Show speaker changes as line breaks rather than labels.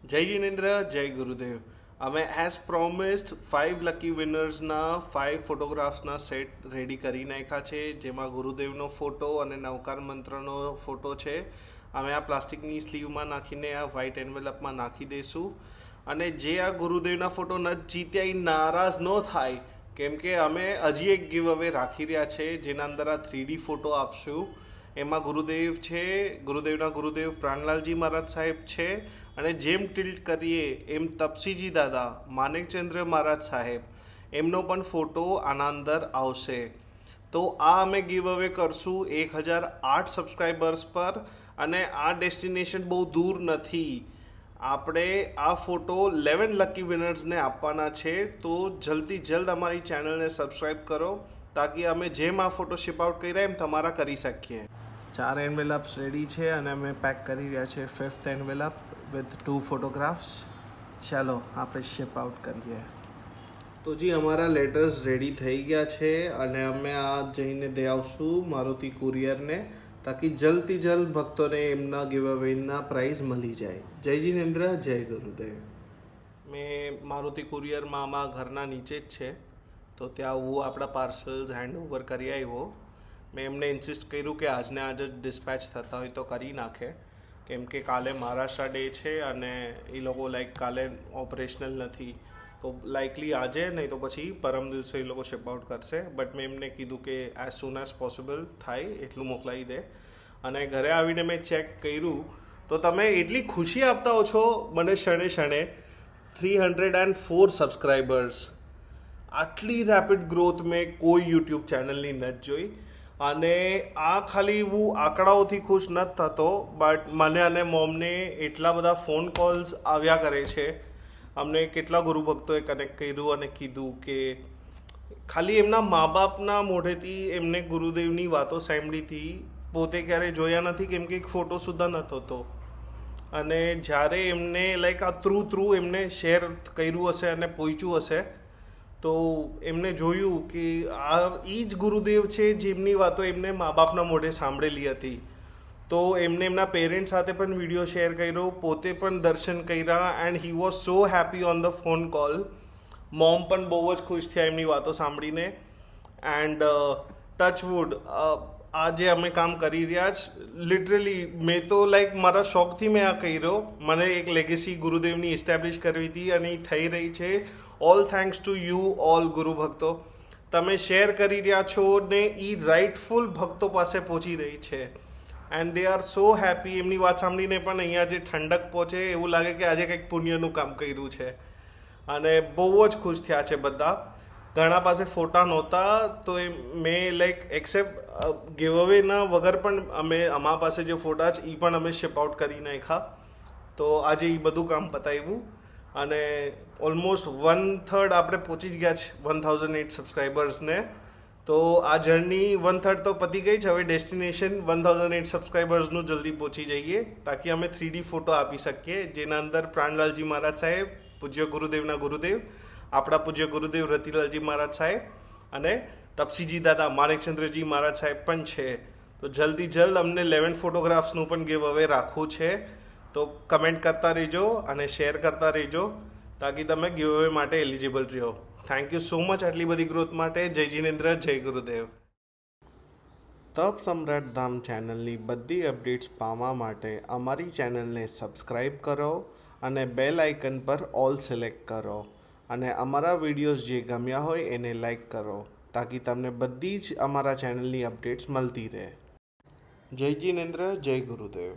જય જિનેન્દ્ર, જય ગુરુદેવ. અમે એઝ પ્રોમિસ્ડ 5 લકી વિનર્સના 5 ફોટોગ્રાફ્સના સેટ રેડી કરી નાખ્યા છે, જેમાં ગુરુદેવનો ફોટો અને નવકાર મંત્રનો ફોટો છે. અમે આ પ્લાસ્ટિકની સ્લીવમાં નાખીને આ વ્હાઇટ એન્વેલપમાં નાખી દઈશું. અને જે આ ગુરુદેવના ફોટો ન જીત્યા એ નારાજ ન થાય, કેમ કે અમે હજી એક ગીવ અવે રાખી રહ્યા છે, જેના અંદર આ 3D ફોટો આપશું. એમાં ગુરુદેવ છે, ગુરુદેવના ગુરુદેવ પ્રાણલાલજી મહારાજ સાહેબ છે, અને જેમ ટિલ્ટ કરીએ એમ તપસીજી દાદા માણેકચંદ્ર મહારાજ સાહેબ એમનો પણ ફોટો આના અંદર આવશે. તો આ અમે ગીવ અવે કરશું 1008 સબસ્ક્રાઈબર્સ પર. અને આ ડેસ્ટિનેશન બહુ દૂર નથી. આપણે આ ફોટો 11 લકી વિનર્સને આપવાના છે. તો જલ્દી જલ્દ અમારી ચેનલને સબસ્ક્રાઈબ કરો, તાકી અમે જેમ આ ફોટો શિપ આઉટ કર્યા એમ તમારા કરી શકીએ. 4 એન્વેલપ્સ રેડી છે અને અમે પેક કરી રહ્યા છે 5th એન્વેલપ વિથ 2 ફોટોગ્રાફ્સ. ચાલો આપણે શિપ આઉટ કરીએ. તો જી અમારા લેટર્સ રેડી થઈ ગયા છે અને અમે આ જઈને દે આવશું મારુતિ કુરિયરને, તાકી જલ્દથી જલ્દ ભક્તોને એમના ગીવ અવેના પ્રાઇઝ મળી જાય. જય જિનેન્દ્ર, જય ગુરુદેવ. મેં મારુતિ કુરિયરમાં આમાં ઘરના નીચે જ છે, તો ત્યાં હું આપણા પાર્સલ્સ હેન્ડ ઓવર કરી આવ્યો. મેં એમને ઇન્સિસ્ટ કર્યું કે આજને આજે જ ડિસ્પેચ થતા હોય તો કરી નાખે, કેમ કે કાલે મહારાષ્ટ્ર ડે છે અને એ લોકો કાલે ઓપરેશનલ નથી, તો લાઇકલી આજે નહીં તો પછી પરમ દિવસે એ લોકો શિપ આઉટ કરશે. બટ મેં એમને કીધું કે એઝ સૂન એઝ પોસિબલ થાય એટલું મોકલાવી દે. અને ઘરે આવીને મેં ચેક કર્યું તો તમે એટલી ખુશી આપતા હો છો મને ક્ષણે ક્ષણે. 304 સબસ્ક્રાઈબર્સ, આટલી રેપિડ ગ્રોથ મેં કોઈ યુટ્યુબ ચેનલની નથી જોઈ. અને આ ખાલી હું આંકડાઓથી ખુશ નથી થતો, બટ મને અને મોમને એટલા બધા ફોન કોલ્સ આવ્યા કરે છે. અમને કેટલા ગુરુભક્તોએ કનેક્ટ કર્યું અને કીધું કે ખાલી એમના મા બાપના મોઢેથી એમને ગુરુદેવની વાતો સાંભળી હતી, પોતે ક્યારેય જોયા નથી, કેમ કે એક ફોટો સુદ્ધા નહોતો તો. અને જ્યારે એમને આ થ્રુ એમને શેર કર્યું હશે અને પહોંચ્યું હશે, તો એમને જોયું કે આ એ જ ગુરુદેવ છે જેમની વાતો એમને મા બાપના મોઢે સાંભળેલી હતી. તો એમને એમના પેરેન્ટ્સ સાથે પણ વિડીયો શેર કર્યો, પોતે પણ દર્શન કર્યા, and he was so happy on the phone call. Mom પણ બહુ જ ખુશ થયા એમની વાતો સાંભળીને. એન્ડ ટચવુડ આ જે અમે કામ કરી રહ્યા જ લિટરલી મેં તો મારા શોખથી મેં આ કર્યો. મને એક લેગેસી ગુરુદેવની એસ્ટાબ્લિશ કરવી હતી અને એ થઈ રહી છે. All thanks to you all ગુરુ ભક્તો. તમે શેર કરી રહ્યા છો ને એ રાઇટફુલ ભક્તો પાસે પહોંચી રહી છે, and they are so happy. એમની વાત સાંભળીને પણ અહીંયા જે ઠંડક પહોંચે એવું લાગે કે આજે કંઈક પુણ્યનું કામ કર્યું છે. અને બહુ જ ખુશ થયા છે બધા. ઘણા પાસે ફોટા નહોતા, તો એ મેં એક્સેપ્ટ ગીવ અવેના વગર પણ અમે અમારા પાસે જે ફોટા છે એ પણ અમે શિપ આઉટ કરી નાખ્યા. તો આજે એ બધું કામ પતાવ્યું અને ઓલમોસ્ટ 1/3 આપણે પહોંચી જ ગયા છે 1008 સબસ્ક્રાઈબર્સને. તો આ જર્ની 1/3 તો પતી ગઈ છે. હવે ડેસ્ટિનેશન 1008 સબસ્ક્રાઈબર્સનું જલ્દી પહોંચી જઈએ, તાકી અમે 3D ફોટો આપી શકીએ, જેના અંદર પ્રાણલાલજી મહારાજ સાહેબ, પૂજ્ય ગુરુદેવના ગુરુદેવ, આપણા પૂજ્ય ગુરુદેવ રતિલાલજી મહારાજ સાહેબ અને તપસીજી દાદા માણેકચંદ્રજી મહારાજ સાહેબ પણ છે. તો જલ્દી જલ્દ અમને 11 ફોટોગ્રાફ્સનું પણ ગીવ અવે રાખવું છે. તો કમેન્ટ કરતા રહેજો અને શેર કરતા રહેજો, તાકી તમે ગીવ અવે માટે એલિજિબલ રહો. થેન્ક યુ સો મચ આટલી બધી ગ્રોથ માટે. જય જિનેન્દ્ર, જય ગુરુદેવ. તપ સમ્રાટ ધામ ચેનલની બધી અપડેટ્સ પામવા માટે અમારી ચેનલને સબસ્ક્રાઈબ કરો અને બેલ આઇકન પર ઓલ સિલેક્ટ કરો. અને અમારા વિડીયોઝ જે ગમ્યા હોય એને લાઈક કરો, તાકી તમને બધી જ અમારા ચેનલની અપડેટ્સ મળતી રહે. જય જિનેન્દ્ર, જય ગુરુદેવ.